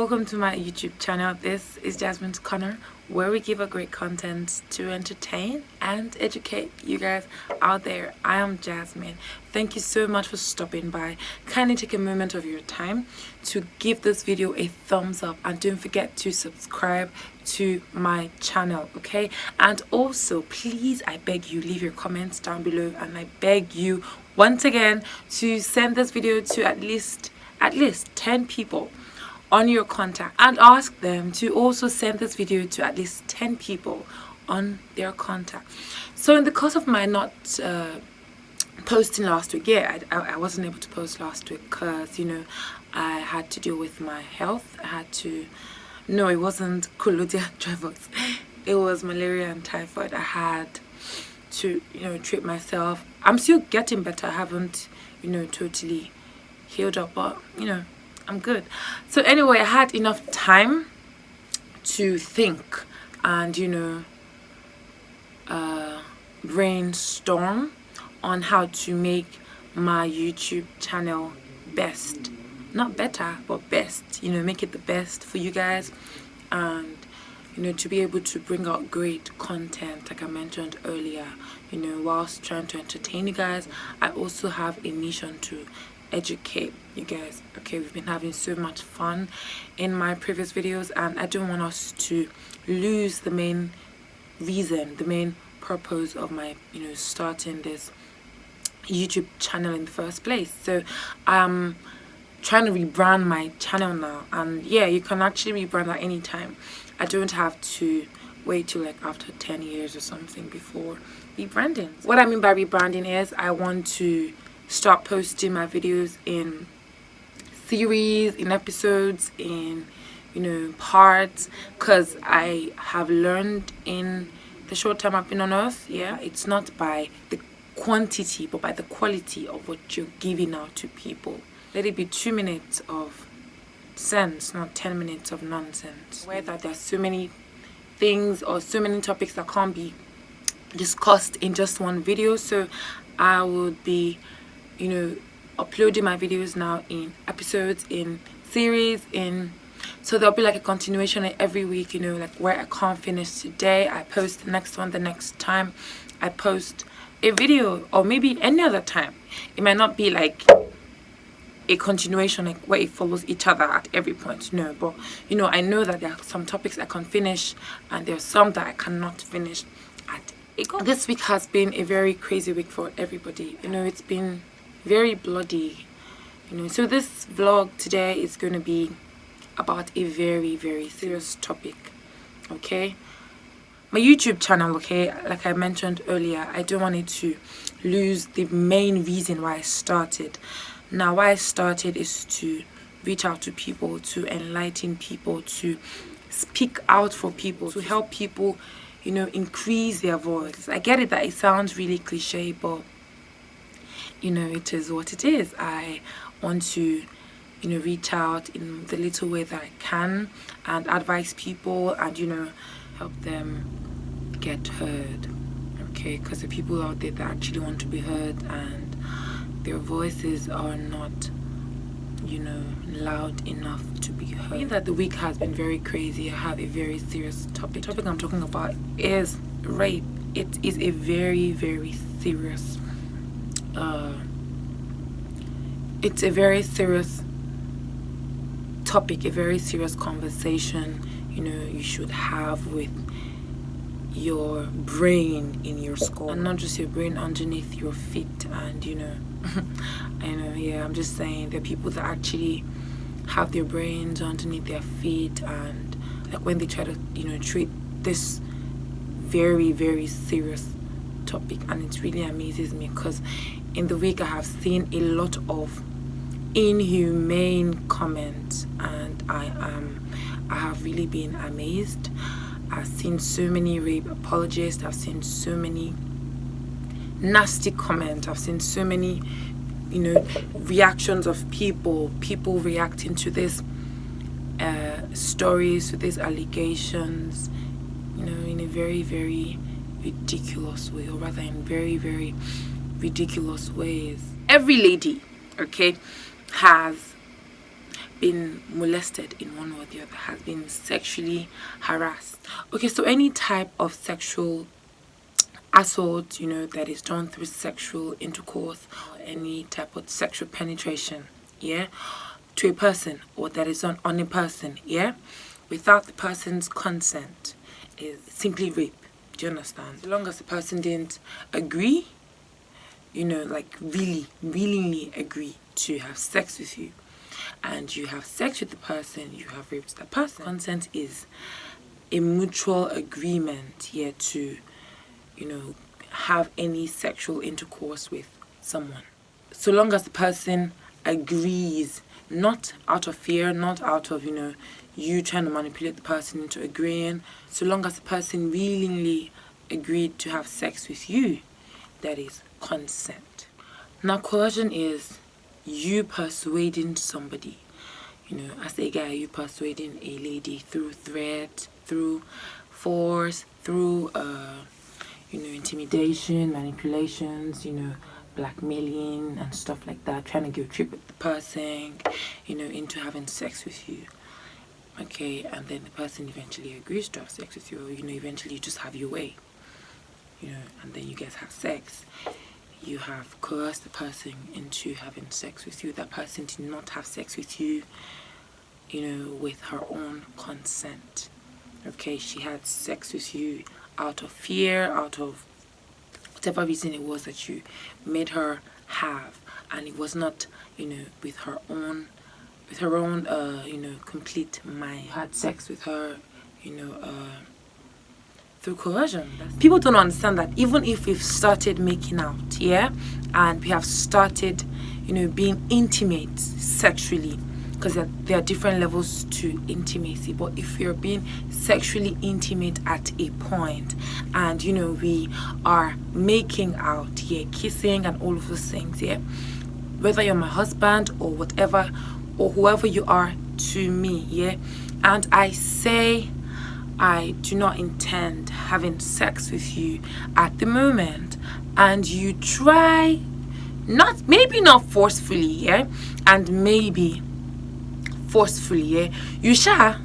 welcome to my YouTube channel. This is Jasmine's Corner, where we give a great content to entertain and educate you guys out there. I am Jasmine. Thank you so much for stopping by. Kindly take a moment of your time to give this video a thumbs up, and don't forget to subscribe to my channel, okay? And also, please, I beg you, leave your comments down below, and I beg you once again to send this video to at least 10 people on your contact, and ask them to also send this video to at least 10 people on their contact. So in the course of my not posting last week, I wasn't able to post last week because, you know, I had to deal with my health. No, it wasn't collodial travels, it was malaria and typhoid. I had to, you know, treat myself. I'm still getting better. I haven't, you know, totally healed up, but, you know, I'm good. So anyway, I had enough time to think and, you know, brainstorm on how to make my YouTube channel best. Not better, but best. You know, make it the best for you guys, and, you know, to be able to bring out great content, like I mentioned earlier. You know, whilst trying to entertain you guys, I also have a mission to educate you guys. Okay, we've been having so much fun in my previous videos, and I don't want us to lose the main reason, the main purpose of my, you know, starting this YouTube channel in the first place. So I'm trying to rebrand my channel now, and yeah, you can actually rebrand at any time. I don't have to wait till like after 10 years or something before rebranding. What I mean by rebranding is I want to start posting my videos in series, in episodes, in, you know, parts, because I have learned in the short time I've been on earth, yeah, it's not by the quantity but by the quality of what you're giving out to people. Let it be 2 minutes of sense, not 10 minutes of nonsense, where that there's so many things or so many topics that can't be discussed in just one video. So I would be, you know, uploading my videos now in episodes, in series, so there'll be like a continuation every week, you know, like where I can't finish today, I post the next one the next time I post a video, or maybe any other time. It might not be like a continuation, like where it follows each other at every point, no, but, you know, I know that there are some topics I can finish and there's some that I cannot finish at a go. This week has been a very crazy week for everybody. You know, it's been very bloody, you know. So this vlog today is going to be about a very, very serious topic, okay? My YouTube channel, okay, like I mentioned earlier, I don't want it to lose the main reason why I started. Now, why I started is to reach out to people, to enlighten people, to speak out for people, to help people, you know, increase their voice. I get it that it sounds really cliche, but, you know, it is what it is. I want to, you know, reach out in the little way that I can and advise people and, you know, help them get heard, okay? Because the people out there that actually want to be heard and their voices are not, you know, loud enough to be heard. I think that the week has been very crazy. I have a very serious topic. The topic I'm talking about is rape. It is a very, very serious it's a very serious topic, a very serious conversation, you know, you should have with your brain in your skull, and not just your brain, underneath your feet. And, you know, I know, yeah, I'm just saying, there are people that actually have their brains underneath their feet, and like when they try to, you know, treat this very, very serious topic, and it really amazes me because in the week I have seen a lot of inhumane comments, and I have really been amazed. I've seen so many rape apologists, I've seen so many nasty comments, I've seen so many, you know, reactions of people reacting to this stories, to these allegations, you know, in a very, very ridiculous way, or rather in very, very ridiculous ways. Every lady, okay, has been molested in one way or the other, has been sexually harassed. Okay, so any type of sexual assault, that is done through sexual intercourse or any type of sexual penetration, yeah, to a person, or that is done on a person, yeah, without the person's consent, is simply rape. Do you understand? As long as the person didn't agree, like really, willingly agree to have sex with you, and you have sex with the person, you have raped the person. Consent is a mutual agreement here to, have any sexual intercourse with someone. So long as the person agrees, not out of fear, not out of, you trying to manipulate the person into agreeing, so long as the person willingly agreed to have sex with you, that is consent. Now, coercion is you persuading somebody, as a guy, you persuading a lady through threat, through force, through intimidation, manipulations, blackmailing and stuff like that, trying to guilt trip with the person, into having sex with you. Okay, and then the person eventually agrees to have sex with you, or, eventually you just have your way, and then you guys have sex. You have coerced the person into having sex with you. That person did not have sex with you, with her own consent. Okay, she had sex with you out of fear, out of whatever reason it was that you made her have, and it was not, with her own complete mind. You had sex with her, through coercion. People don't understand that even if we've started making out, yeah, and we have started, being intimate sexually, because there are different levels to intimacy, but if you're being sexually intimate at a point, and we are making out, yeah, kissing and all of those things, yeah, whether you're my husband or whatever, or whoever you are to me, yeah, and I say I do not intend having sex with you at the moment, and you try, maybe not forcefully, yeah, and maybe forcefully, yeah, you shall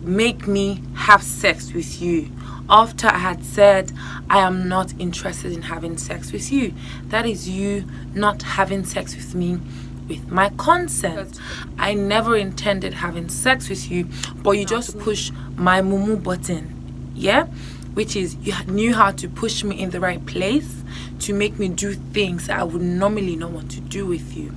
make me have sex with you after I had said I am not interested in having sex with you. That is you not having sex with me with my consent. I never intended having sex with you, but you just push my mumu button, yeah, which is you knew how to push me in the right place to make me do things I would normally not want to do with you,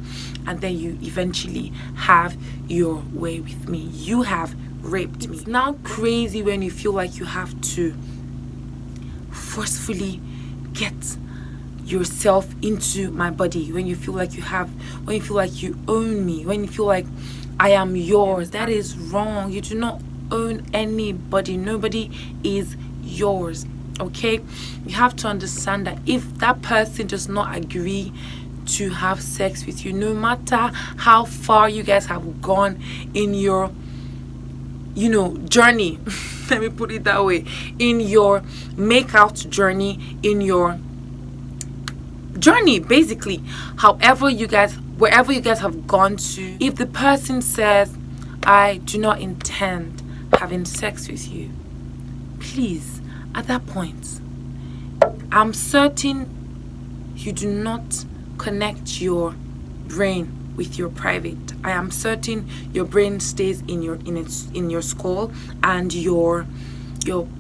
and then you eventually have your way with me. You have raped me. It's now crazy when you feel like you have to forcefully get yourself into my body, when you feel like when you feel like you own me, when you feel like I am yours. That is wrong. You do not own anybody. Nobody is yours. Okay, you have to understand that if that person does not agree to have sex with you, no matter how far you guys have gone in your journey, let me put it that way, in your make out journey, in your journey, basically, wherever you guys have gone to, if the person says I do not intend having sex with you, please, at that point, I'm certain you do not connect your brain with your private. I am certain your brain stays in your skull, and your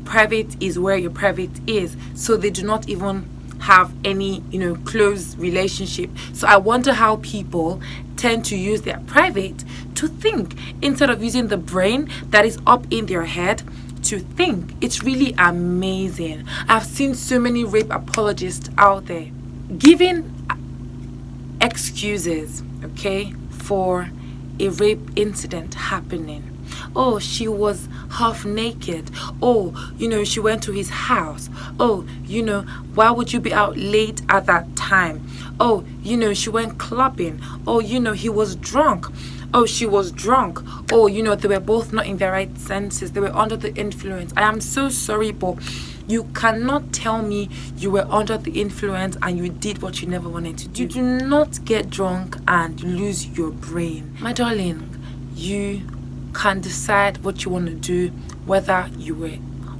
private is where your private is, so they do not even have any close relationship. So I wonder how people tend to use their private to think instead of using the brain that is up in their head to think. It's really amazing. I've seen so many rape apologists out there giving excuses, okay, for a rape incident happening. Oh, she was half naked. Oh, she went to his house. Oh, why would you be out late at that time? Oh, she went clubbing. Oh, he was drunk. Oh, she was drunk. Oh, they were both not in their right senses. They were under the influence. I am so sorry, but You cannot tell me you were under the influence and you did what you never wanted to do. You do not get drunk and lose your brain. My darling, you can decide what you want to do, whether you were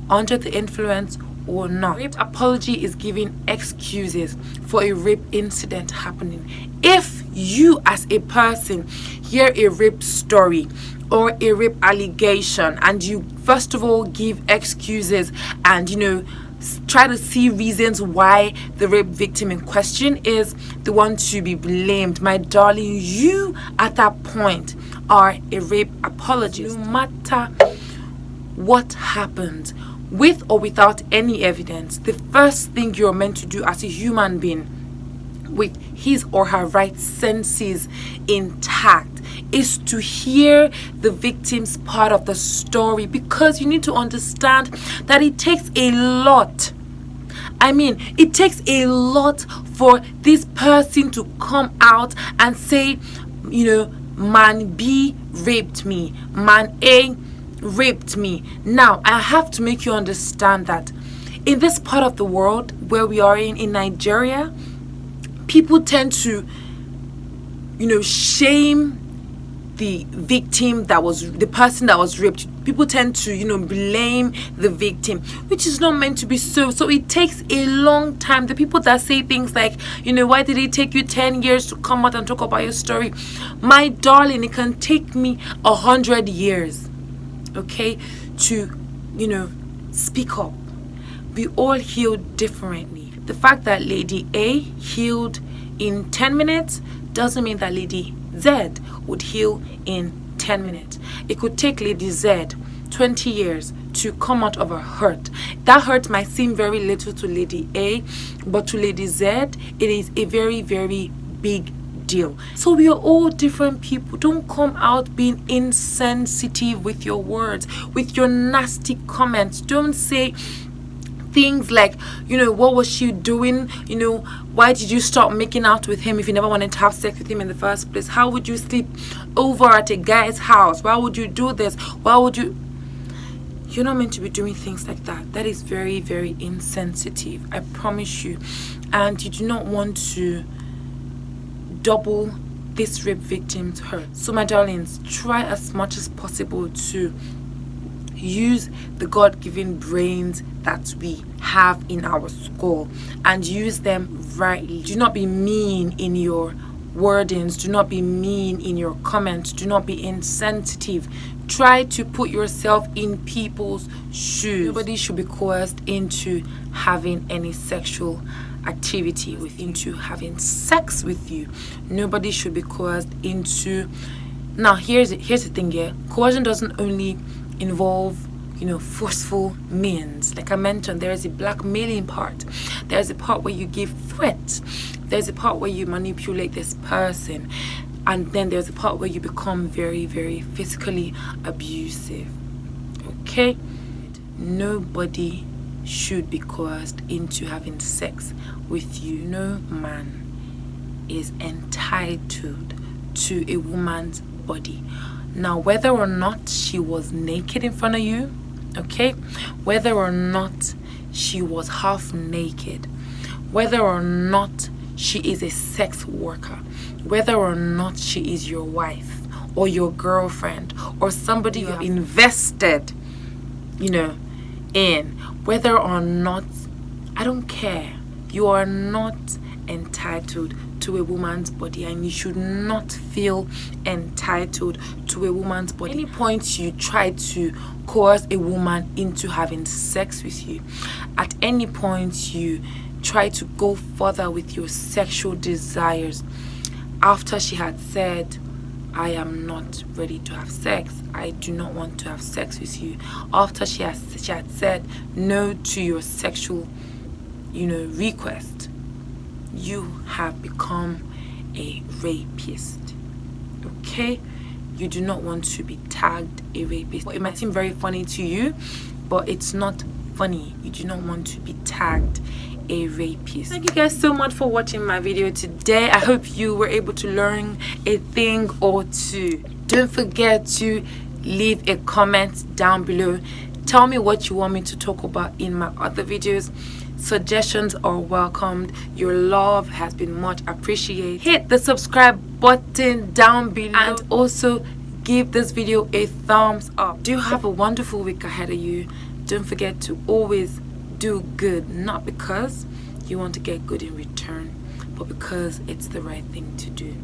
under the influence or not. Rape apology is giving excuses for a rape incident happening. If you as a person hear a rape story or a rape allegation and you first of all give excuses and try to see reasons why the rape victim in question is the one to be blamed, my darling, you at that point are a rape apologist. No matter what happens, with or without any evidence, the first thing you're meant to do as a human being with his or her right senses intact is to hear the victim's part of the story, because you need to understand that it takes a lot. It takes a lot for this person to come out and say, man B raped me, man A raped me. Now, I have to make you understand that in this part of the world where we are in Nigeria, people tend to, shame the victim the person that was raped. People tend to, blame the victim, which is not meant to be so. So it takes a long time. The people that say things like, why did it take you 10 years to come out and talk about your story? My darling, it can take me 100 years. Okay, to speak up. We all heal differently. The fact that Lady A healed in 10 minutes doesn't mean that Lady Z would heal in 10 minutes. It could take Lady Z 20 years to come out of her hurt. That hurt might seem very little to Lady A, but to Lady Z it is a very, very big deal. So we are all different people. Don't come out being insensitive with your words, with your nasty comments. Don't say things like, what was she doing? Why did you stop making out with him if you never wanted to have sex with him in the first place? How would you sleep over at a guy's house? Why would you do this? Why would you? You're not meant to be doing things like that. That is very, very insensitive, I promise you. And you do not want to double this rape victim's hurt. So my darlings, try as much as possible to use the God-given brains that we have in our skull and use them rightly. Do not be mean in your wordings. Do not be mean in your comments. Do not be insensitive. Try to put yourself in people's shoes. Nobody should be coerced into having any sexual activity into having sex with you. Nobody should be coerced into. Now here's the thing here. Coercion doesn't only involve forceful means. Like I mentioned, there is a blackmailing part. There's a part where you give threats. There's a part where you manipulate this person, and then there's a part where you become very, very physically abusive. Okay, nobody should be coerced into having sex with you. No man is entitled to a woman's body. Now, whether or not she was naked in front of you, okay, whether or not she was half naked, whether or not she is a sex worker, whether or not she is your wife or your girlfriend or somebody you're invested, in, whether or not, I don't care, you are not entitled to a woman's body, and you should not feel entitled to a woman's body. At any point you try to coerce a woman into having sex with you, at any point you try to go further with your sexual desires after she had said, I am not ready to have sex, I do not want to have sex with you, after she had said no to your sexual request, you have become a rapist. Okay, you do not want to be tagged a rapist. It might seem very funny to you, but it's not funny. You do not want to be tagged a rapist. Thank you guys so much for watching my video today. I hope you were able to learn a thing or two. Don't forget to leave a comment down below Tell me what you want me to talk about in my other videos. Suggestions are welcomed. Your love has been much appreciated. Hit the subscribe button down below and also give this video a thumbs up. Do have a wonderful week ahead of you. Don't forget to always do good, not because you want to get good in return, but because it's the right thing to do.